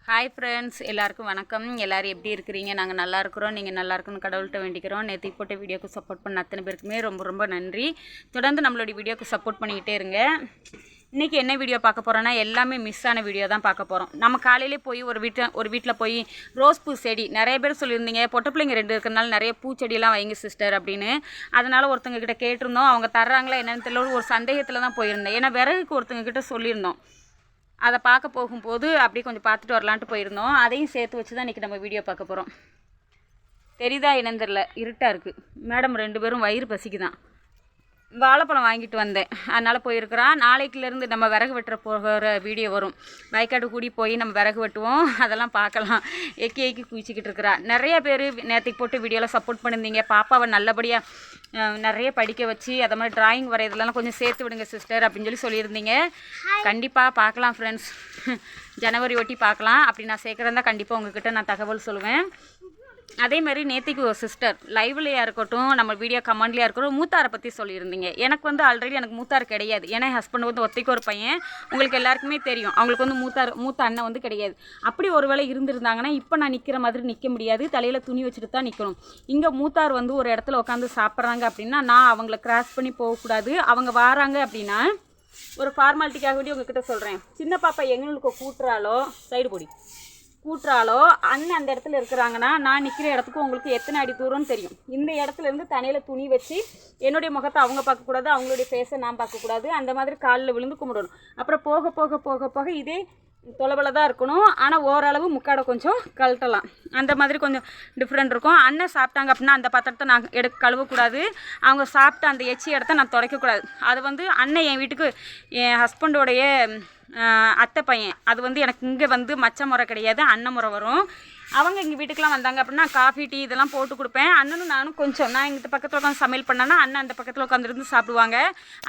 Hi friends, எல்லாருக்கும் வணக்கம். எல்லோரும் எப்படி இருக்கிறீங்க? நாங்கள் நல்லா இருக்கிறோம். நீங்கள் நல்லா இருக்குன்னு கடவுள்கிட்ட வேண்டிக்கிறோம். நேற்று போட்ட வீடியோக்கு சப்போர்ட் பண்ண அத்தனை பேருக்குமே ரொம்ப ரொம்ப நன்றி. தொடர்ந்து நம்மளுடைய வீடியோக்கு சப்போர்ட் பண்ணிக்கிட்டே இருங்க. இன்றைக்கி என்ன வீடியோ பார்க்க போகிறோன்னா, எல்லாமே மிஸ் ஆன வீடியோ தான் பார்க்க போகிறோம். நம்ம காலையிலே போய் ஒரு வீட்டில் போய் ரோஸ் பூ செடி நிறைய பேர் சொல்லியிருந்தீங்க, பொட்டை பிள்ளைங்க 2 இருக்கிறனால நிறைய பூச்செடியெல்லாம் வைங்க சிஸ்டர் அப்படின்னு. அதனால் ஒருத்தங்க கிட்ட கேட்டிருந்தோம். அவங்க தர்றாங்களா என்னென்னு தெரியல, ஒரு சந்தேகத்தில் தான் போயிருந்தேன். ஏன்னா விறகுக்கு ஒருத்தங்க கிட்ட சொல்லியிருந்தோம். அதை பார்க்க போகும்போது அப்படியே கொஞ்சம் பார்த்துட்டு வரலான்ட்டு போயிருந்தோம். அதையும் சேர்த்து வச்சு தான் இன்றைக்கி நம்ம வீடியோ பார்க்க போகிறோம். தெரியுதா என்னன்னு தெரில, இருட்டாக இருக்குது. மேடம் 2 பேரும் வயிறு பசிக்குதான். வாழைப்பழம் வாங்கிட்டு வந்தேன், அதனால் போயிருக்கிறான். நாளைக்குலேருந்து நம்ம விறகு வெட்டுற போகிற வீடியோ வரும். வயக்காடு கூடி போய் நம்ம விறகு வெட்டுவோம், அதெல்லாம் பார்க்கலாம். எக்கி குதிச்சிக்கிட்டு இருக்கிறா. நிறைய பேர் நேற்றுக்கு போட்டு வீடியோவில் சப்போர்ட் பண்ணியிருந்தீங்க. பாப்பாவை நல்லபடியாக நிறைய படிக்க வச்சு அதை மாதிரி ட்ராயிங் வரைகிறதுலாம் கொஞ்சம் சேர்த்து விடுங்க சிஸ்டர் அப்படின்னு சொல்லியிருந்தீங்க. கண்டிப்பாக பார்க்கலாம் ஃப்ரெண்ட்ஸ், ஜனவரி ஒட்டி பார்க்கலாம். அப்படி நான் சேர்க்குறதா கண்டிப்பாக உங்ககிட்ட நான் தகவல் சொல்லுவேன். அதேமாதிரி நேற்றுக்கு ஒரு சிஸ்டர் லைவ்லையாக இருக்கட்டும், நம்ம வீடியோ கமெண்ட்லையாக இருக்கட்டும், மூத்தாரை பற்றி சொல்லியிருந்தீங்க. எனக்கு ஆல்ரெடி எனக்கு மூத்தார் கிடையாது. ஏன்னா என் ஹஸ்பண்ட் ஒத்தைக்கு ஒரு பையன், உங்களுக்கு எல்லாருக்குமே தெரியும். அவங்களுக்கு மூத்த அண்ணன் கிடையாது. அப்படி ஒரு வேளை இருந்திருந்தாங்கன்னா இப்போ நான் நிற்கிற மாதிரி நிற்க முடியாது, தலையில் துணி வச்சுட்டு தான் நிற்கணும். இங்கே மூத்தார் ஒரு இடத்துல உட்காந்து சாப்பிட்றாங்க அப்படின்னா நான் அவங்கள கிராஸ் பண்ணி போகக்கூடாது. அவங்க வராங்க அப்படின்னா ஒரு ஃபார்மாலிட்டிக்காக வேண்டி உங்ககிட்ட சொல்கிறேன். சின்ன பாப்பா எங்களுக்கு கூட்டுறாலோ சைடு பொடி கூட்டுறாலோ அண்ணன் அந்த இடத்துல இருக்கிறாங்கன்னா நான் நிற்கிற இடத்துக்கு உங்களுக்கு எத்தனை அடி தூரம்னு தெரியும். இந்த இடத்துலேருந்து தனியில் துணி வச்சு என்னுடைய முகத்தை அவங்க பார்க்கக்கூடாது, அவங்களுடைய ஃபேஸை நான் பார்க்கக்கூடாது. அந்த மாதிரி காலில் விழுந்து கும்பிடணும். அப்புறம் போக போக போக போக இதே தொலைவில் தான் இருக்கணும். ஆனால் ஓரளவு முக்காடை கொஞ்சம் கழட்டலாம். அந்த மாதிரி கொஞ்சம் டிஃப்ரெண்ட் இருக்கும். அண்ணன் சாப்பிட்டாங்க அப்படின்னா அந்த பாத்திரத்தை நான் கழுவக்கூடாது. அவங்க சாப்பிட்ட அந்த எச்சி இடத்த நான் துடைக்கக்கூடாது. அது அண்ணன் என் வீட்டுக்கு என் ஹஸ்பண்டோடைய அத்தை பையன். அது எனக்கு இங்கே மச்ச முறை கிடையாது, அண்ணன் முறை வரும். அவங்க எங்கள் வீட்டுக்கெலாம் வந்தாங்க அப்படின்னா காஃபி டீ இதெல்லாம் போட்டு கொடுப்பேன். அண்ணனும் நானும் கொஞ்சம் நான் எங்கள் பக்கத்தில் உட்காந்து சமையல் பண்ணேன்னா அண்ணன் அந்த பக்கத்தில் உட்காந்துருந்து சாப்பிடுவாங்க.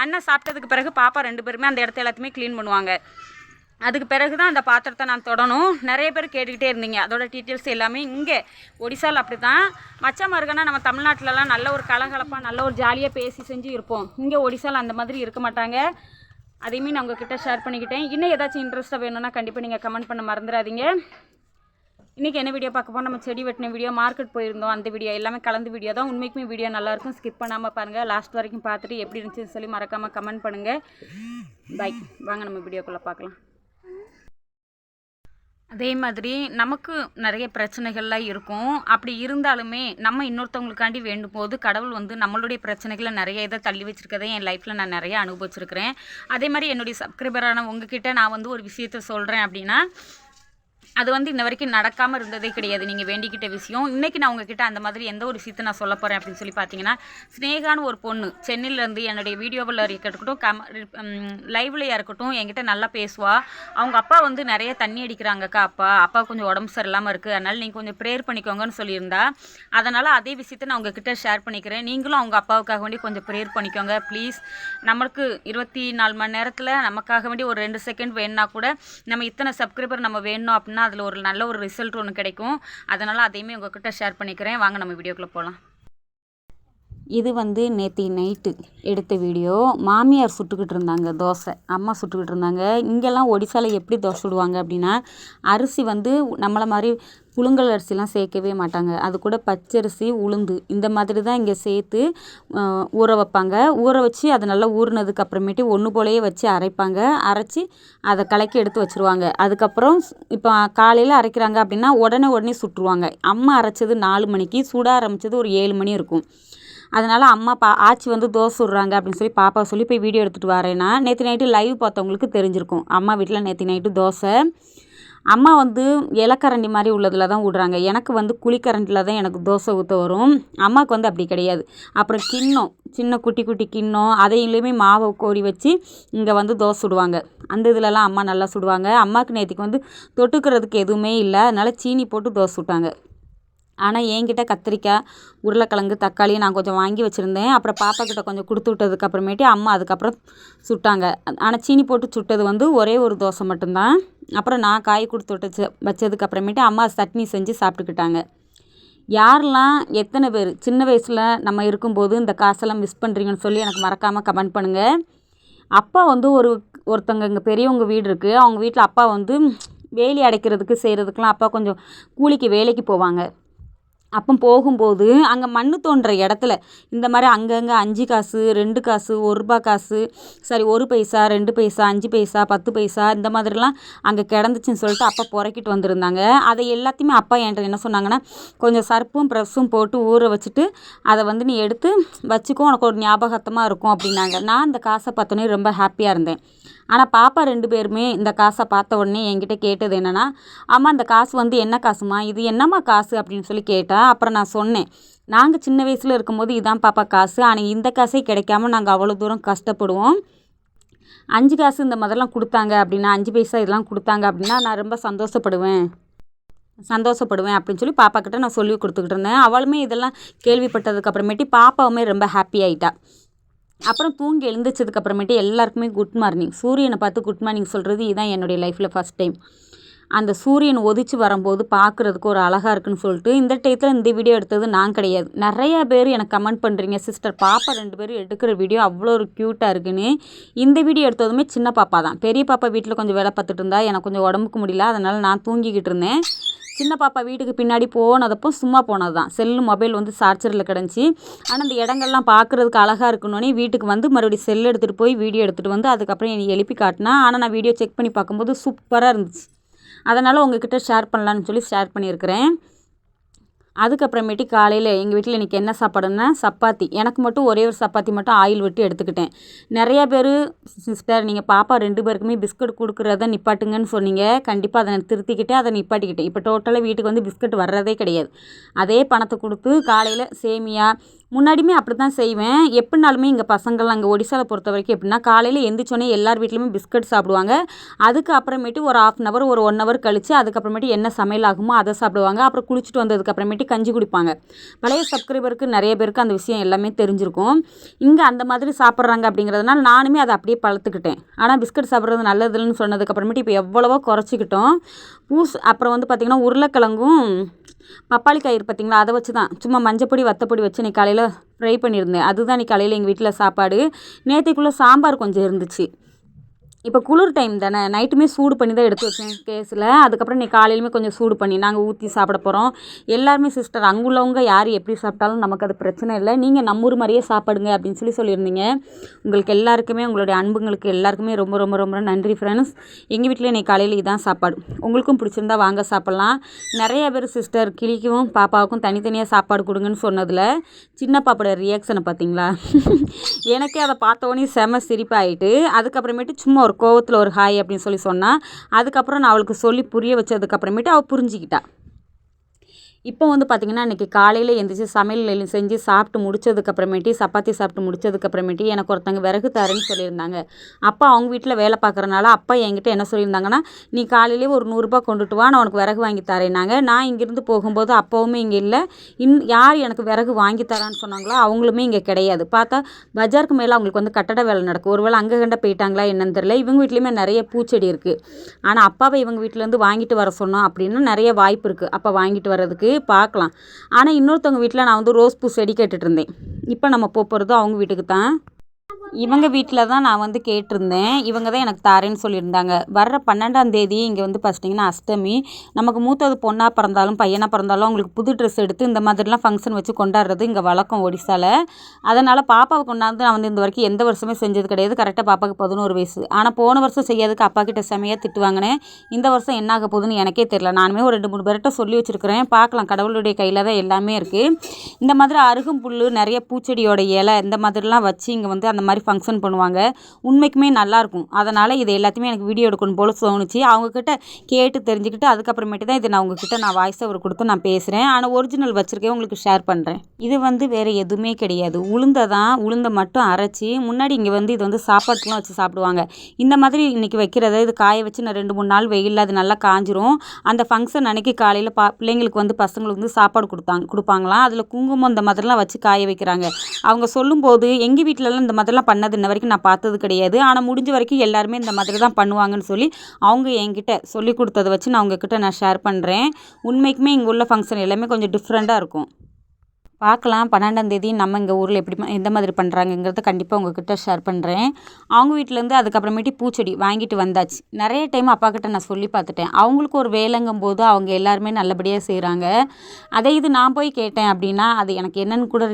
அண்ணன் சாப்பிட்டதுக்கு பிறகு பாப்பா 2 பேருமே அந்த இடத்த எல்லாத்தையுமே க்ளீன் பண்ணுவாங்க. அதுக்கு பிறகு தான் அந்த பாத்திரத்தை நான் தொடணும். நிறைய பேர் கேட்டுக்கிட்டே இருந்தீங்க. அதோட டீட்டெயில்ஸ் எல்லாமே இங்கே ஒடிசாவில் அப்படி தான். மச்ச மருகனா நம்ம தமிழ்நாட்டிலலாம் நல்ல ஒரு கலகலப்பாக நல்ல ஒரு ஜாலியாக பேசி செஞ்சு இருப்போம். இங்கே ஒடிசாவில் அந்த மாதிரி இருக்க மாட்டாங்க. அதையுமே நான் உங்ககிட்ட ஷேர் பண்ணிக்கிட்டேன். இன்னும் ஏதாச்சும் இன்ட்ரெஸ்ட்டாக வேணும்னா கண்டிப்பாக நீங்கள் கமெண்ட் பண்ண மறந்துடாதீங்க. இன்றைக்கி என்ன வீடியோ பார்க்க போனால் நம்ம செடி வெட்டின வீடியோ, மார்க்கெட் போயிருந்தோம் அந்த வீடியோ எல்லாமே கலந்து வீடியோ தான். உண்மைக்குமே வீடியோ நல்லாயிருக்கும், ஸ்கிப் பண்ணாமல் பாருங்கள். லாஸ்ட் வரைக்கும் பார்த்துட்டு எப்படி இருந்துச்சுன்னு சொல்லி மறக்காமல் கமெண்ட் பண்ணுங்கள். பை, வாங்க நம்ம வீடியோக்குள்ளே பார்க்கலாம். அதே மாதிரி நமக்கு நிறைய பிரச்சனைகள்லாம் இருக்கும். அப்படி இருந்தாலுமே நம்ம இன்னொருத்தவங்களுக்காண்டி வேண்டும் போது கடவுள் நம்மளுடைய பிரச்சனைகளை நிறைய இதை தள்ளி வச்சுருக்கதை என் லைஃப்பில் நான் நிறைய அனுபவிச்சிருக்கிறேன். அதே மாதிரி என்னுடைய சப்ஸ்கிரைபரான உங்ககிட்ட நான் ஒரு விஷயத்த சொல்கிறேன் அப்படின்னா அது இன்ன வரைக்கும் நடக்காமல் இருந்ததே கிடையாது. நீங்கள் வேண்டிக்கிட்ட விஷயம். இன்றைக்கி நான் உங்ககிட்ட அந்த மாதிரி எந்த ஒரு விஷயத்தை நான் சொல்ல போகிறேன் அப்படின்னு சொல்லி பார்த்தீங்கன்னா, ஸ்னேகான்னு ஒரு பொண்ணு சென்னையிலேருந்து என்னுடைய வீடியோவில் இருக்கட்டும் லைவ்லையாக இருக்கட்டும் என்கிட்ட நல்லா பேசுவாள். அவங்க அப்பா நிறைய தண்ணி அடிக்கிறாங்கக்கா, அப்பா கொஞ்சம் உடம்பு சரியில்லாமல் இருக்குது, அதனால் நீங்கள் கொஞ்சம் ப்ரேயர் பண்ணிக்கோங்கன்னு சொல்லியிருந்தா. அதனால் அதே விஷயத்தை நான் உங்ககிட்ட ஷேர் பண்ணிக்கிறேன். நீங்களும் அவங்க அப்பாவுக்காக வேண்டி கொஞ்சம் ப்ரேயர் பண்ணிக்கோங்க ப்ளீஸ். நம்மளுக்கு 24 மணி நேரத்தில் நமக்காக வேண்டி ஒரு 2 செகண்ட் வேணுன்னா கூட நம்ம இத்தனை சப்ஸ்கிரைபர் நம்ம வேணும் அப்படின்னா அதில் ஒரு நல்ல ஒரு ரிசல்ட் ஒன்று கிடைக்கும். அதனால் அதையுமே உங்கள்கிட்ட ஷேர் பண்ணிக்கிறேன். வாங்க நம்ம வீடியோக்குள்ளே போகலாம். இது நேற்று நைட்டு எடுத்த வீடியோ. மாமியார் சுட்டுக்கிட்டு இருந்தாங்க தோசை, அம்மா சுட்டுக்கிட்டு இருந்தாங்க. இங்கெல்லாம் ஒடிசாவில் எப்படி தோசை சுடுவாங்க அப்படின்னா, அரிசி நம்மளை மாதிரி புழுங்கல் அரிசிலாம் சேர்க்கவே மாட்டாங்க. அது கூட பச்சரிசி உளுந்து இந்த மாதிரி தான் இங்கே சேர்த்து ஊற வைப்பாங்க. ஊற வச்சு அதை நல்லா ஊறினதுக்கு அப்புறமேட்டு ஒன்று போலையே வச்சு அரைப்பாங்க. அரைச்சி அதை கலக்கி எடுத்து வச்சுருவாங்க. அதுக்கப்புறம் இப்போ காலையில் அரைக்கிறாங்க அப்படின்னா உடனே சுட்டுருவாங்க. அம்மா அரைச்சது 4 மணிக்கு, சுட ஆரம்பித்தது ஒரு 7 மணி இருக்கும். அதனால் அம்மா ஆச்சி தோசை சுடுறாங்க அப்படின்னு சொல்லி பாப்பா சொல்லி போய் வீடியோ எடுத்துகிட்டு வரேன்னா, நேற்று நைட்டு லைவ் பார்த்தவங்களுக்கு தெரிஞ்சிருக்கும். அம்மா வீட்டில் நேற்று நைட்டு தோசை. அம்மா இலக்கரண்டி மாதிரி உள்ளதில் தான் விடுறாங்க. எனக்கு குழிக்கரண்டில் தான் எனக்கு தோசை ஊற்ற வரும். அம்மாவுக்கு அப்படி கிடையாது. அப்புறம் கிண்ணம், சின்ன குட்டி குட்டி கிண்ணம், அதையிலையுமே மாவை கோரி வச்சு இங்கே தோசை சுடுவாங்க. அந்த இதிலலாம் அம்மா நல்லா சுடுவாங்க. அம்மாவுக்கு நேற்றுக்கு தொட்டுக்கிறதுக்கு எதுவுமே இல்லை, அதனால் சீனி போட்டு தோசை சுட்டாங்க. ஆனால் என்கிட்ட கத்திரிக்காய், உருளைக்கிழங்கு, தக்காளி நான் கொஞ்சம் வாங்கி வச்சுருந்தேன். அப்புறம் பாப்பா கிட்ட கொஞ்சம் கொடுத்து விட்டதுக்கு அப்புறமேட்டு அம்மா அதுக்கப்புறம் சுட்டாங்க. ஆனால் சீனி போட்டு சுட்டது ஒரே ஒரு தோசை மட்டும்தான். அப்புறம் நான் காய் கொடுத்து வச்சதுக்கு அப்புறமேட்டு அம்மா சட்னி செஞ்சு சாப்பிட்டுக்கிட்டாங்க. யாரெல்லாம் எத்தனை பேர் சின்ன வயசில் நம்ம இருக்கும்போது இந்த காசெல்லாம் மிஸ் பண்ணுறீங்கன்னு சொல்லி எனக்கு மறக்காமல் கமெண்ட் பண்ணுங்கள். அப்பா ஒருத்தங்க இங்கே பெரியவங்க வீடு இருக்குது. அவங்க வீட்டில் அப்பா வேலி அடைக்கிறதுக்கு செய்கிறதுக்கெலாம் அப்பா கொஞ்சம் கூலிக்கு வேலைக்கு போவாங்க. அப்போ போகும்போது அங்கே மண் தோண்டுற இடத்துல இந்த மாதிரி அங்கங்கே 5 காசு 2 காசு 1 ரூபா காசு, சரி 1 பைசா 2 பைசா 5 பைசா 10 பைசா இந்த மாதிரிலாம் அங்கே கிடந்துச்சின்னு சொல்லிட்டு அப்பா புறக்கிட்டு வந்திருந்தாங்க. அதை எல்லாத்தையுமே அப்பா என்கிட்ட என்ன சொன்னாங்கன்னா, கொஞ்சம் சர்ப்பும் ப்ரெஸ்ஸும் போட்டு ஊற வச்சுட்டு அதை வந்து நீ எடுத்து வச்சுக்கோ, உனக்கு ஒரு ஞாபகத்தமாக இருக்கும் அப்படின்னாங்க. நான் இந்த காசை பார்த்தோன்னே ரொம்ப ஹாப்பியாக இருந்தேன். ஆனால் பாப்பா 2 பேருமே இந்த காசை பார்த்த உடனே என்கிட்ட கேட்டது என்னென்னா, அம்மா இந்த காசு வந்து என்ன காசுமா, இது என்னம்மா காசு அப்படின்னு சொல்லி கேட்டா. அப்புறம் நான் சொன்னேன், நாங்கள் சின்ன வயசில் இருக்கும்போது இதான் பாப்பா காசு, ஆனால் இந்த காசே கிடைக்காம நாங்கள் அவ்வளோ தூரம் கஷ்டப்படுவோம். 5 காசு இந்த மாதிரிலாம் கொடுத்தாங்க அப்படின்னா, 5 பைசா இதெல்லாம் கொடுத்தாங்க அப்படின்னா நான் ரொம்ப சந்தோஷப்படுவேன் அப்படின்னு சொல்லி பாப்பாக்கிட்ட நான் சொல்லி கொடுத்துக்கிட்டு இருந்தேன். அவளுமே இதெல்லாம் கேள்விப்பட்டதுக்கு அப்புறமேட்டு பாப்பாவுமே ரொம்ப ஹாப்பி ஆகிட்டா. அப்புறம் தூங்கி எழுந்திரிச்சதுக்கப்புறமேட்டு எல்லாருக்குமே குட் மார்னிங், சூரியனை பார்த்து குட் மார்னிங் சொல்கிறது இதுதான் என்னுடைய லைஃப்பில் ஃபஸ்ட் டைம். அந்த சூரியன் உதிச்சு வரும்போது பார்க்குறதுக்கு ஒரு அழகாக இருக்குன்னு சொல்லிட்டு இந்த டயத்தில் இந்த வீடியோ எடுத்தது நான் கிடையாது. நிறையா பேர் எனக்கு கமெண்ட் பண்ணுறீங்க, சிஸ்டர் பாப்பா 2 பேரும் எடுக்கிற வீடியோ அவ்வளோ ஒரு க்யூட்டாக இருக்குன்னு. இந்த வீடியோ எடுத்ததுமே சின்ன பாப்பா தான். பெரிய பாப்பா வீட்டில் கொஞ்சம் வேலை பார்த்துட்டு இருந்தா, எனக்கு கொஞ்சம் உடம்புக்கு முடியல, அதனால் நான் தூங்கிக்கிட்டு இருந்தேன். சின்ன பாப்பா வீட்டுக்கு பின்னாடி போனதப்போ சும்மா போனது தான், செல்லு மொபைல் வந்து சார்ஜரில் கிடந்துச்சி. ஆனால் இந்த இடங்கள்லாம் பார்க்குறதுக்கு அழகாக இருக்கணுன்னே வீட்டுக்கு வந்து மறுபடியும் செல் எடுத்துகிட்டு போய் வீடியோ எடுத்துகிட்டு வந்து அதுக்கப்புறம் என்னை எழுப்பி காட்டினா. ஆனால் நான் வீடியோ செக் பண்ணி பார்க்கும்போது சூப்பராக இருந்துச்சு. அதனால் உங்ககிட்ட ஷேர் பண்ணலான்னு சொல்லி ஷேர் பண்ணியிருக்கிறேன். அதுக்கப்புறமேட்டு காலையில் எங்கள் வீட்டில் இன்றைக்கி என்ன சாப்பாடுன்னா சப்பாத்தி. எனக்கு மட்டும் ஒரே ஒரு சப்பாத்தி மட்டும் ஆயில் விட்டு எடுத்துக்கிட்டேன். நிறையா பேர் சிஸ்டர் நீங்கள் பாப்பா 2 பேருக்குமே பிஸ்கட் கொடுக்குறத நிப்பாட்டுங்கன்னு சொன்னீங்க. கண்டிப்பாக அதை நான் திருத்திக்கிட்டே அதை நிப்பாட்டிக்கிட்டேன். இப்போ டோட்டலாக வீட்டுக்கு வந்து பிஸ்கட் வர்றதே கிடையாது. அதே பணத்தை கொடுத்து காலையில் சேமியா, முன்னாடியுமே அப்படி தான் செய்வேன். எப்படினாலுமே எங்கள் பசங்கள்லாம் அங்கே ஒடிசாவில் பொறுத்த வரைக்கும் எப்படின்னா, காலையில் எந்திரிச்சோன்னே எல்லார் வீட்லேயுமே பிஸ்கட் சாப்பிடுவாங்க. அதுக்கு அப்புறமேட்டு ஒரு 1/2 ஹவர் ஒரு 1 ஹவர் கழித்து அதுக்கப்புறமேட்டு என்ன சமையல் ஆகுமோ அதை சாப்பிடுவாங்க. அப்புறம் குளிச்சுட்டு வந்ததுக்கப்புறமேட்டு கஞ்சி குடிப்பாங்க. பழைய சப்ஸ்கிரைபருக்கு நிறைய பேருக்கு அந்த விஷயம் எல்லாமே தெரிஞ்சிருக்கும். இங்கே அந்த மாதிரி சாப்பிட்றாங்க அப்படிங்கிறதுனால நானுமே அதை அப்படியே பழுத்துக்கிட்டேன். ஆனால் பிஸ்கட் சாப்பிட்றது நல்லதுன்னு சொன்னதுக்கப்புறமேட்டு இப்போ எவ்வளவோ குறைச்சிக்கிட்டோம். அப்புறம் வந்து பார்த்திங்கன்னா உருளைக்கிழங்கும் பப்பாளி காய் பார்த்திங்களா, அதை வச்சு தான் சும்மா மஞ்சப்பொடி வத்தப்பொடி வச்சு இன்றைக்கி காலையில் ஃப்ரை பண்ணியிருந்தேன். அதுதான் இன்றைக்கி காலையில் எங்கள் வீட்டில் சாப்பாடு. நேற்றுக்குள்ளே சாம்பார் கொஞ்சம் இருந்துச்சு. இப்போ குளிர் டைம் தானே, நைட்டுமே சூடு பண்ணி தான் எடுத்து வச்சேன் கேஸில். அதுக்கப்புறம் நீ காலையிலுமே கொஞ்சம் சூடு பண்ணி நாங்கள் ஊற்றி சாப்பிட போகிறோம். எல்லாருமே சிஸ்டர் அங்கே உள்ளவங்க யார் எப்படி சாப்பிட்டாலும் நமக்கு அது பிரச்சனை இல்லை, நீங்கள் நம்ம ஊர் மாதிரியே சாப்பிடுங்க அப்படின்னு சொல்லியிருந்தீங்க. உங்களுக்கு எல்லாருக்குமே உங்களுடைய அன்புங்களுக்கு எல்லாருக்குமே ரொம்ப ரொம்ப ரொம்ப நன்றி ஃப்ரெண்ட்ஸ். எங்கள் வீட்டில் இன்றைக்கி காலையில் இதான் சாப்பாடு. உங்களுக்கும் பிடிச்சிருந்தா வாங்க சாப்பிட்லாம். நிறைய பேர் சிஸ்டர் கிளிக்கும் பாப்பாவுக்கும் தனித்தனியாக சாப்பாடு கொடுங்கன்னு சொன்னதில் சின்ன பாப்பாவோட ரியாக்ஷனை பார்த்தீங்களா? எனக்கே அதை பார்த்தோன்னே செம சிரிப்பாயிட்டு. அதுக்கப்புறமேட்டு சும்மா ஒரு கோவத்தில் ஒரு ஹாய் அப்படின்னு சொன்னால், அதுக்கப்புறம் நான் அவளுக்கு சொல்லி புரிய வச்சதுக்கப்புறமேட்டு அவள் புரிஞ்சிக்கிட்டா. இப்போ வந்து பார்த்திங்கன்னா இன்றைக்கி காலையில் எழுந்திரிச்சி சமையல் செஞ்சு சாப்பிட்டு முடிச்சதுக்கப்புறமேட்டு சப்பாத்தி சாப்பிட்டு முடிச்சதுக்கப்புறமேட்டு எனக்கு ஒருத்தங்க விறகு தரேன்னு சொல்லியிருந்தாங்க. அப்பா அவங்க வீட்டில் வேலை பார்க்குறனால அப்பா என்கிட்ட என்ன சொல்லியிருந்தாங்கன்னா, நீ காலையிலே ஒரு 100 ரூபா கொண்டுட்டு வா, நான் உனக்கு விறகு வாங்கி தரேன்னாங்க. நான் இங்கேருந்து போகும்போது அப்போவுமே இங்கே இல்லை. யார் எனக்கு விறகு வாங்கி தரான்னு சொன்னாங்களோ அவங்களுமே இங்கே கிடையாது. பார்த்தா பஜாருக்கு மேலே அவங்களுக்கு வந்து கட்டட வேலை நடக்கும். ஒருவேளை அங்கே கண்ட போயிட்டாங்களா என்னன்னு தெரியல. இவங்க வீட்லேயுமே நிறைய பூச்செடி இருக்குது. ஆனால் அப்பாவை இவங்க வீட்டிலேருந்து வாங்கிட்டு வர சொன்னோம் அப்படின்னா நிறைய வாய்ப்பு இருக்குது அப்பா வாங்கிட்டு வர்றதுக்கு, பார்க்கலாம். ஆனால் இன்னொருத்தவங்க வீட்டில் நான் வந்து ரோஸ் பூ செடி கேட்டுட்டு இருந்தேன். இப்போ நம்ம போகிறது அவங்க வீட்டுக்கு தான். இவங்க வீட்டில் தான் நான் வந்து கேட்டிருந்தேன். இவங்க தான் எனக்கு தாரேன்னு சொல்லியிருந்தாங்க. வர்ற 12ஆம் தேதி இங்கே வந்து பார்த்திங்கன்னா அஷ்டமி. நமக்கு மூத்தது பொண்ணாக பிறந்தாலும் பையனாக பிறந்தாலும் அவங்களுக்கு புது ட்ரெஸ் எடுத்து இந்த மாதிரிலாம் ஃபங்க்ஷன் வச்சு கொண்டாடுறது இங்கே வழக்கம் ஒடிசாவில். அதனால் பாப்பாவை கொண்டாந்து நான் வந்து இந்த வரைக்கும் எந்த வருஷமே செஞ்சது கிடையாது. கரெக்டாக பாப்பாவுக்கு 11 வயசு. ஆனால் போன வருஷம் செய்யாதுக்கு அப்பா கிட்ட செமையாக திட்டு வாங்கினேன். இந்த வருஷம் என்ன ஆக போகுதுன்னு எனக்கே தெரியல. நானுமே ஒரு 2-3 பேர்கிட்ட சொல்லி வச்சுருக்கிறேன். பார்க்கலாம், கடவுளுடைய கையில் தான் எல்லாமே இருக்குது. இந்த மாதிரி அருகும் புல், நிறைய பூச்செடியோட இலை இந்த மாதிரிலாம் வச்சு இங்கே வந்து அந்த மாதிரி ஃபங்க்ஷன் பண்ணுவாங்க. உண்மைக்குமே நல்லாயிருக்கும். அதனால் இது எல்லாத்தையுமே எனக்கு வீடியோ எடுக்கணும் போல் தோணுச்சு. அவங்கக்கிட்ட கேட்டு தெரிஞ்சுக்கிட்டு அதுக்கப்புறமேட்டு தான் இதை நான் உங்ககிட்ட நான் வாய்ஸ் ஓவர் கொடுத்து நான் பேசுகிறேன். ஆனால் ஒரிஜினல் வச்சுருக்கேன், உங்களுக்கு ஷேர் பண்ணுறேன். இது வந்து வேறு எதுவுமே கிடையாது. உளுந்தை மட்டும் அரைச்சி முன்னாடி இங்கே வந்து இது வந்து சாப்பாட்டுலாம் வச்சு சாப்பிடுவாங்க. இந்த மாதிரி இன்றைக்கி வைக்கிறத இது காய வச்சு நான் 2-3 நாள் வெயிலில் அது நல்லா காஞ்சிரும். அந்த ஃபங்க்ஷன் அன்றைக்கி காலையில் பிள்ளைங்களுக்கு வந்து பசங்களுக்கு வந்து சாப்பாடு கொடுப்பாங்களாம். அதில் குங்குமம் இந்த மாதிரிலாம் வச்சு காய வைக்கிறாங்க. அவங்க சொல்லும்போது எங்கள் வீட்டிலலாம் இந்த மாதிரிலாம் பண்ணது இன்ன வரைக்கும் நான் பார்த்தது கிடையாது. ஆனால் முடிஞ்ச வரைக்கும் எல்லாருமே இந்த மாதிரி தான் பண்ணுவாங்கன்னு சொல்லி அவங்க என்கிட்ட சொல்லி கொடுத்ததை வச்சு நான் உங்ககிட்ட நான் ஷேர் பண்ணுறேன். உண்மைக்குமே இங்கே உள்ள ஃபங்க்ஷன் எல்லாமே கொஞ்சம் டிஃப்ரெண்ட்டாக இருக்கும். பார்க்கலாம் 12ஆம் தேதி நம்ம இங்கே ஊரில் எப்படி எந்த மாதிரி பண்ணுறாங்கங்கிறத கண்டிப்பாக உங்ககிட்ட ஷேர் பண்ணுறேன். அவங்க வீட்டிலேருந்து அதுக்கப்புறமேட்டு பூச்செடி வாங்கிட்டு வந்தாச்சு. நிறைய டைம் அப்பா கிட்ட நான் சொல்லி பார்த்துட்டேன். அவங்களுக்கு ஒரு வேலைங்கும்போது அவங்க எல்லாருமே நல்லபடியாக செய்கிறாங்க. அதே இது நான் போய் கேட்டேன் அப்படின்னா அது எனக்கு என்னன்னு கூட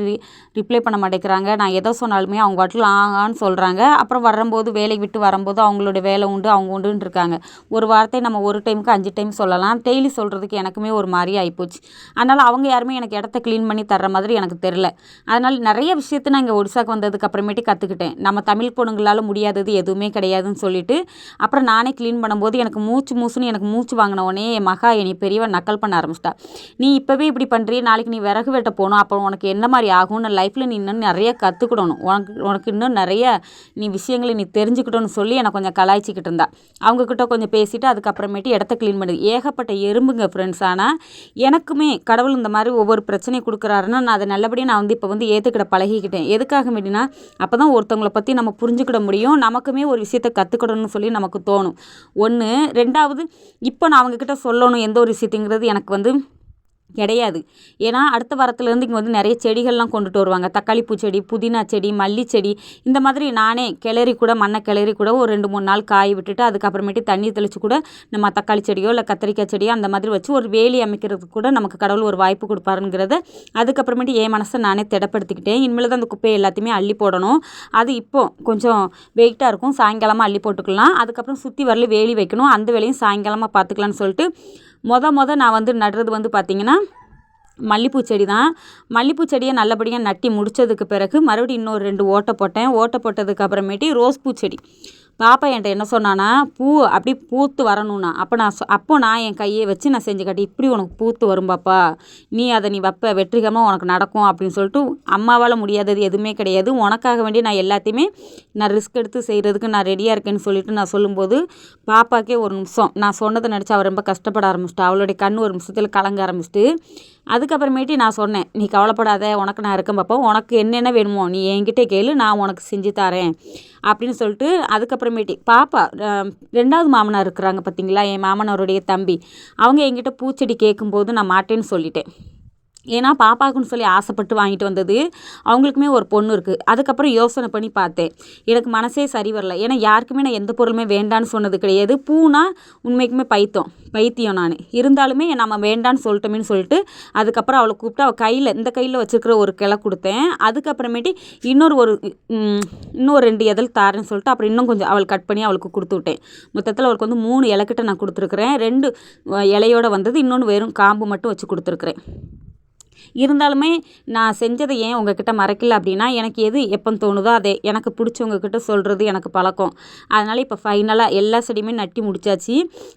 ரிப்ளை பண்ண மாட்டேங்கிறாங்க. நான் எதை சொன்னாலுமே அவங்க பாட்டில் ஆகான்னு சொல்கிறாங்க. அப்புறம் வரும்போது வேலைக்கு விட்டு வரும்போது அவங்களோட வேலை உண்டு அவங்க உண்டுன்னு இருக்காங்க. ஒரு வார்த்தை நம்ம ஒரு டைமுக்கு 5 டைம் சொல்லலாம். டெய்லி சொல்கிறதுக்கு எனக்குமே ஒரு மாதிரி ஆகிப்போச்சு. அதனால் அவங்க யாருமே எனக்கு இடத்த க்ளீன் பண்ணி தர்ற மாதிரி எனக்கு தெரில. அதனால் நிறைய விஷயத்த நான் இங்கே ஒடிசாக்கு வந்ததுக்கு அப்புறமேட்டு கற்றுக்கிட்டேன். நம்ம தமிழ் பொண்ணுங்களால் முடியாதது எதுவுமே கிடையாதுன்னு சொல்லிட்டு அப்புறம் நானே க்ளீன் பண்ணும்போது எனக்கு மூச்சுன்னு எனக்கு மூச்சு வாங்கினவொடனே என் மகா என்னை பெரியவன் நக்கல் பண்ண ஆரம்பிச்சிட்டா. நீ இப்போவே இப்படி பண்ணுறிய, நாளைக்கு நீ விறகு வெட்ட போகணும், அப்புறம் உனக்கு என்ன மாதிரி ஆகும்னு லைஃப்பில் நீ இன்னும் நிறைய கற்றுக்கிடணும், உனக்கு இன்னும் நிறைய நீ விஷயங்களை நீ தெரிஞ்சுக்கிட்டோன்னு சொல்லி எனக்கு கொஞ்சம் கலாய்ச்சிக்கிட்டு இருந்தா. அவங்கக்கிட்ட கொஞ்சம் பேசிவிட்டு அதுக்கப்புறமேட்டு இடத்த க்ளீன் பண்ணுது. ஏகப்பட்ட எறும்புங்க ஃப்ரெண்ட்ஸ். ஆனால் எனக்குமே கடவுள் இந்த மாதிரி ஒவ்வொரு பிரச்சனையை கொடுக்குறாருன்னா நான் அதை நல்லபடியாக நான் இப்போ ஏற்றுக்கிட பழகிக்கிட்டேன். எதுக்காக வேண்டினா அப்போ தான் ஒருத்தவங்களை பற்றி நம்ம புரிஞ்சுக்கிட முடியும், நமக்குமே ஒரு விஷயத்தை கற்றுக்கிடணும்னு சொல்லி நமக்கு தோணும். 1. 2வது இப்போ நான் அவங்கக்கிட்ட சொல்லணும் எந்த ஒரு விஷயத்தைங்கிறது எனக்கு கிடையாது. ஏன்னா அடுத்த வாரத்துலேருந்து இங்கே நிறைய செடிகள்லாம் கொண்டுட்டு வருவாங்க. தக்காளி பூச்செடி, புதினா செடி, மல்லி செடி, இந்த மாதிரி நானே மண்ணை கிளறி கூட ஒரு 2-3 நாள் காய விட்டுட்டு அதுக்கப்புறமேட்டு தண்ணி தெளித்து கூட நம்ம தக்காளி செடியோ இல்லை கத்திரிக்காய் செடியோ அந்த மாதிரி வச்சு ஒரு வேலி அமைக்கிறதுக்கு கூட நமக்கு கடவுள் ஒரு வாய்ப்பு கொடுப்பாருங்கிறத அதுக்கப்புறமேட்டு என் மனசை நானே திடப்படுத்திக்கிட்டேன். இனிமேல் தான் அந்த குப்பையை எல்லாத்தையுமே அள்ளி போடணும். அது இப்போ கொஞ்சம் வெயிட்டாக இருக்கும், சாயங்காலமாக அள்ளி போட்டுக்கலாம். அதுக்கப்புறம் சுற்றி வரல வேலி வைக்கணும், அந்த வேலையும் சாயங்காலமாக பார்த்துக்கலான்னு சொல்லிட்டு நான் நடுறது பார்த்திங்கன்னா மல்லிப்பூ செடி தான். மல்லிப்பூ செடியை நல்லபடியாக நட்டி முடித்ததுக்கு பிறகு மறுபடியும் இன்னொரு 2 ஓட்டை போட்டேன். ஓட்டை போட்டதுக்கு அப்புறமேட்டு ரோஸ் பூச்செடி. பாப்பா என்கிட்ட என்ன சொன்னான்னா, பூ அப்படி பூத்து வரணும்னா அப்போ நான் என் கையை வச்சு நான் செஞ்சு காட்டி, இப்படி உனக்கு பூத்து வரும் பாப்பா, நீ அதை வைப்ப, வெற்றிகரமாக உனக்கு நடக்கும் அப்படின்னு சொல்லிட்டு, அம்மாவால் முடியாதது எதுவுமே கிடையாது, உனக்காக வேண்டி நான் எல்லாத்தையுமே நான் ரிஸ்க் எடுத்து செய்கிறதுக்கு நான் ரெடியாக இருக்கேன்னு சொல்லிட்டு நான் சொல்லும்போது பாப்பாக்கே ஒரு நிமிஷம் நான் சொன்னதை நினச்சி அவள் ரொம்ப கஷ்டப்பட ஆரம்பிச்சிட்டா. அவளுடைய கண் ஒரு நிமிஷத்தில் கலங்க ஆரம்பிச்சிட்டு அதுக்கப்புறமேட்டு நான் சொன்னேன், நீ கவலைப்படாத, உனக்கு நான் இருக்கேன் பாப்பா, உனக்கு என்னென்ன வேணுமோ நீ என்கிட்ட கேளு, நான் உனக்கு செஞ்சு தரேன் அப்படின்னு சொல்லிட்டு அதுக்கப்புறமேட்டு பாப்பா 2வது மாமனார் இருக்கிறாங்க பார்த்தீங்களா, என் மாமனாருடைய தம்பி, அவங்க என்கிட்ட பூச்செடி கேட்கும்போது நான் மாட்டேன்னு சொல்லிட்டேன். ஏன்னா பாப்பாக்குன்னு சொல்லி ஆசைப்பட்டு வாங்கிட்டு வந்தது. அவங்களுக்குமே ஒரு பொண்ணு இருக்குது. அதுக்கப்புறம் யோசனை பண்ணி பார்த்தேன், எனக்கு மனசே சரி வரல. ஏன்னா யாருக்குமே நான் எந்த பொருளுமே வேண்டான்னு சொன்னது கிடையாது. பூனா உண்மைக்குமே பைத்தியம் நான். இருந்தாலுமே நம்ம வேண்டான்னு சொல்லிட்டோமேன்னு சொல்லிட்டு அதுக்கப்புறம் அவளை கூப்பிட்டு அவள் இந்த கையில் வச்சுருக்கிற ஒரு கிளை கொடுத்தேன். அதுக்கப்புறமேட்டு இன்னொரு 2 இதழ் தாரேன்னு சொல்லிட்டு அப்புறம் இன்னும் கொஞ்சம் அவள் கட் பண்ணி அவளுக்கு கொடுத்து விட்டேன். மொத்தத்தில் அவளுக்கு 3 இலைக்கிட்ட நான் கொடுத்துருக்குறேன். 2 இலையோடு வந்தது, இன்னொன்று வெறும் காம்பு மட்டும் வச்சு கொடுத்துருக்குறேன். இருந்தாலுமே நான் செஞ்சதை ஏன் உங்ககிட்ட மறைக்கல அப்படின்னா, எனக்கு எது எப்போ தோணுதோ அதை எனக்கு பிடிச்சவங்கக்கிட்ட சொல்கிறது எனக்கு பழக்கம். அதனால் இப்போ ஃபைனலாக எல்லா செடியுமே நட்டி முடிச்சாச்சு.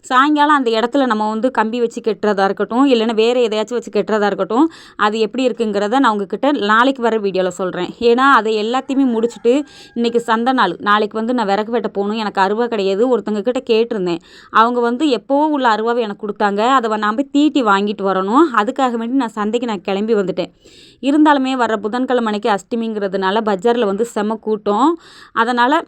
சாயங்காலம் அந்த இடத்துல நம்ம கம்பி வச்சு கட்டுறதா இருக்கட்டும், இல்லைன்னா வேறு எதையாச்சும் வச்சு கட்டுறதா இருக்கட்டும், அது எப்படி இருக்குங்கிறத நான் உங்ககிட்ட நாளைக்கு வர வீடியோவில் சொல்கிறேன். ஏன்னா அதை எல்லாத்தையுமே முடிச்சுட்டு இன்றைக்கி சந்தை நாள், நாளைக்கு நான் விறகு வெட்ட போகணும், எனக்கு அருவா கிடையாது. ஒருத்தங்க கிட்ட கேட்டிருந்தேன், அவங்க எப்போவோ உள்ள அருவாவை எனக்கு கொடுத்தாங்க, அதை நான் போய் தீட்டி வாங்கிட்டு வரணும். அதுக்காக வேண்டி நான் சந்தைக்கு நான் கிளம்பி வந்துட்டேன். இருந்தாலுமே வர புதன்கிழமை அன்னைக்கு அஷ்டமிங்கிறதுனால பஜாரில் செம கூட்டம். அதனால்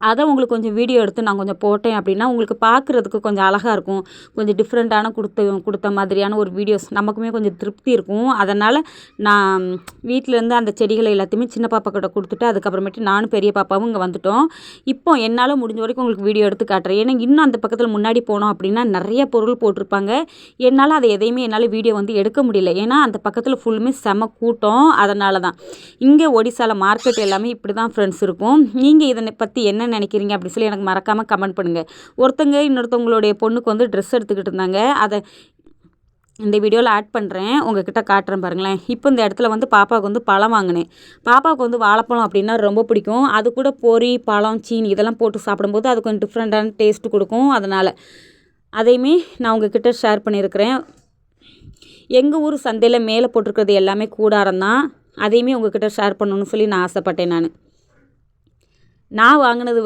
அதை உங்களுக்கு கொஞ்சம் வீடியோ எடுத்து நான் கொஞ்சம் போட்டேன் அப்படின்னா உங்களுக்கு பார்க்குறதுக்கு கொஞ்சம் அழகாக இருக்கும். கொஞ்சம் டிஃப்ரெண்ட்டான கொடுத்த மாதிரியான ஒரு வீடியோஸ் நமக்குமே கொஞ்சம் திருப்தி இருக்கும். அதனால் நான் வீட்டிலேருந்து அந்த செடிகளை எல்லாத்தையுமே சின்ன பாப்பா கிட்ட கொடுத்துட்டு அதுக்கப்புறமேட்டு நானும் பெரிய பாப்பாவும் இங்கே வந்துட்டோம். இப்போ என்னால் முடிஞ்ச வரைக்கும் உங்களுக்கு வீடியோ எடுத்து காட்டுறேன். ஏன்னா இன்னும் அந்த பக்கத்தில் முன்னாடி போனோம் அப்படின்னா நிறைய பொருள் போட்டிருப்பாங்க. என்னால் அதை எதையுமே என்னால் வீடியோ எடுக்க முடியல. ஏன்னா அந்த பக்கத்தில் ஃபுல்லுமே செம கூட்டம். அதனால தான் இங்கே ஒடிசாவில் மார்க்கெட் எல்லாமே இப்படி தான் ஃப்ரெண்ட்ஸ் இருக்கும். நீங்கள் இதை பற்றி என்ன நினைக்கிறீங்க அப்படி சொல்லி எனக்கு மறக்காமல் கமெண்ட் பண்ணுங்கள். ஒருத்தங்க இன்னொருத்தவங்களுடைய பொண்ணுக்கு ட்ரெஸ் எடுத்துக்கிட்டு இருந்தாங்க. அதை இந்த வீடியோவில் ஆட் பண்ணுறேன், உங்ககிட்ட காட்டுறேன் பாருங்களேன். இப்போ இந்த இடத்துல பாப்பாவுக்கு பழம் வாங்கினேன். பாப்பாவுக்கு வாழைப்பழம் அப்படின்னா ரொம்ப பிடிக்கும். அது கூட பொரி, பழம், சீனி இதெல்லாம் போட்டு சாப்பிடும்போது அது கொஞ்சம் டிஃப்ரெண்ட்டான டேஸ்ட்டு கொடுக்கும். அதனால் அதையுமே நான் உங்ககிட்ட ஷேர் பண்ணியிருக்கிறேன். எங்கள் ஊர் சந்தையில் மேலே போட்டிருக்கிறது எல்லாமே கூடாரம் தான். அதையுமே உங்ககிட்ட ஷேர் பண்ணணும்னு சொல்லி நான் ஆசைப்பட்டேன். நான் வாங்கினது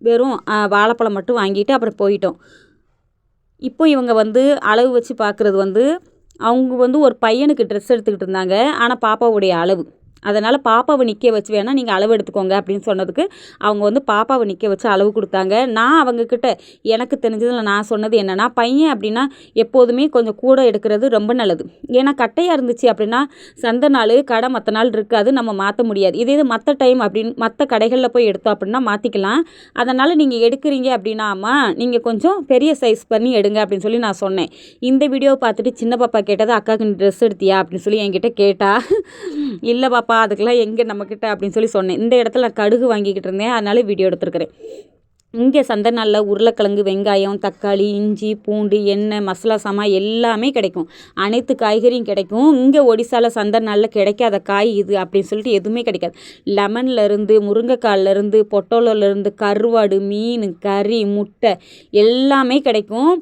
வெறும் வாழைப்பழம் மட்டும் வாங்கிட்டு அப்புறம் போயிட்டோம். இப்போ இவங்க அளவு வச்சு பார்க்குறது அவங்க ஒரு பையனுக்கு ட்ரெஸ் எடுத்துக்கிட்டு இருந்தாங்க. ஆனால் பாப்பாவுடைய அளவு அதனால் பாப்பாவை நிற்க வச்சு வேணால் நீங்கள் அளவு எடுத்துக்கோங்க அப்படின்னு சொன்னதுக்கு அவங்க வந்து பாப்பாவை நிற்க வச்சு அளவு கொடுத்தாங்க. நான் அவங்கக்கிட்ட எனக்கு தெரிஞ்சதில் நான் சொன்னது என்னென்னா, பையன் அப்படின்னா எப்போதுமே கொஞ்சம் கூட எடுக்கிறது ரொம்ப நல்லது. ஏன்னா கட்டையாக இருந்துச்சு அப்படின்னா சந்தை நாள் கடை மற்ற நாள் இருக்காது, நம்ம மாற்ற முடியாது. இதே இது மற்ற டைம் அப்படின்னு மற்ற கடைகளில் போய் எடுத்தோம் அப்படின்னா மாற்றிக்கலாம். அதனால் நீங்கள் எடுக்கிறீங்க அப்படின்னாமா நீங்கள் கொஞ்சம் பெரிய சைஸ் பண்ணி எடுங்க அப்படின்னு சொல்லி நான் சொன்னேன். இந்த வீடியோவை பார்த்துட்டு சின்ன பாப்பா கேட்டது, அக்காவுக்கு நீ ட்ரெஸ் எடுத்தியா அப்படின்னு சொல்லி என்கிட்ட கேட்டா. இல்லை பாப்பா அதுக்கெல்லாம் எங்கே நம்மக்கிட்ட அப்படின்னு சொல்லி சொன்னேன். இந்த இடத்துல நான் கடுகு வாங்கிக்கிட்டு இருந்தேன், அதனால வீடியோ எடுத்துருக்கிறேன். இங்கே சந்தை நாளில் உருளைக்கிழங்கு, வெங்காயம், தக்காளி, இஞ்சி, பூண்டு, எண்ணெய், மசாலா சாமான் எல்லாமே கிடைக்கும். அனைத்து காய்கறியும் கிடைக்கும். இங்கே ஒடிசாவில் சந்தை நாளில் கிடைக்காத காய் இது அப்படின்னு சொல்லிட்டு எதுவுமே கிடைக்காது. லெமன்லேருந்து, முருங்கைக்காயிலேருந்து, பொட்டோலோலேருந்து, கருவாடு, மீன், கறி, முட்டை எல்லாமே கிடைக்கும்.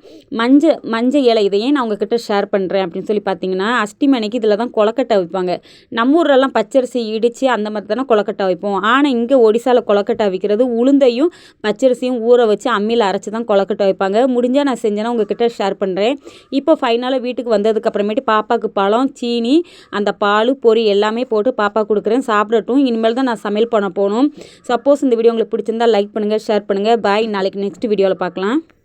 மஞ்சள் இலை இதையே நான் உங்ககிட்ட ஷேர் பண்ணுறேன் அப்படின்னு சொல்லி பார்த்தீங்கன்னா, அஷ்டிமணிக்கு இதில் தான் கொலக்கட்டை வைப்பாங்க. நம்ம ஊரெல்லாம் பச்சரிசி இடித்து அந்த மாதிரி தானே கொலக்கட்டை வைப்போம். ஆனால் இங்கே ஒடிசாவில் கொலக்கட்டை வைக்கிறது உளுந்தையும் பச்சரிசியும் ஊற வச்சு அம்மியில் அரைச்சி தான் கொலக்கட்டை வைப்பாங்க. முடிஞ்சால் நான் செஞ்சேன்னா உங்ககிட்ட ஷேர் பண்ணுறேன். இப்போ ஃபைனலாக வீட்டுக்கு வந்ததுக்கப்புறமேட்டு பாப்பாவுக்கு பழம், சீனி, அந்த பால், பொரி எல்லாமே போட்டு பாப்பா கொடுக்குறேன், சாப்பிடட்டும். இனிமேல் தான் நான் சமையல் பண்ண போகணும். சப்போஸ் இந்த வீடியோ உங்களுக்கு பிடிச்சிருந்தா லைக் பண்ணுங்கள், ஷேர் பண்ணுங்கள். பாய். நாளைக்கு நெக்ஸ்ட் வீடியோவில் பார்க்கலாம்.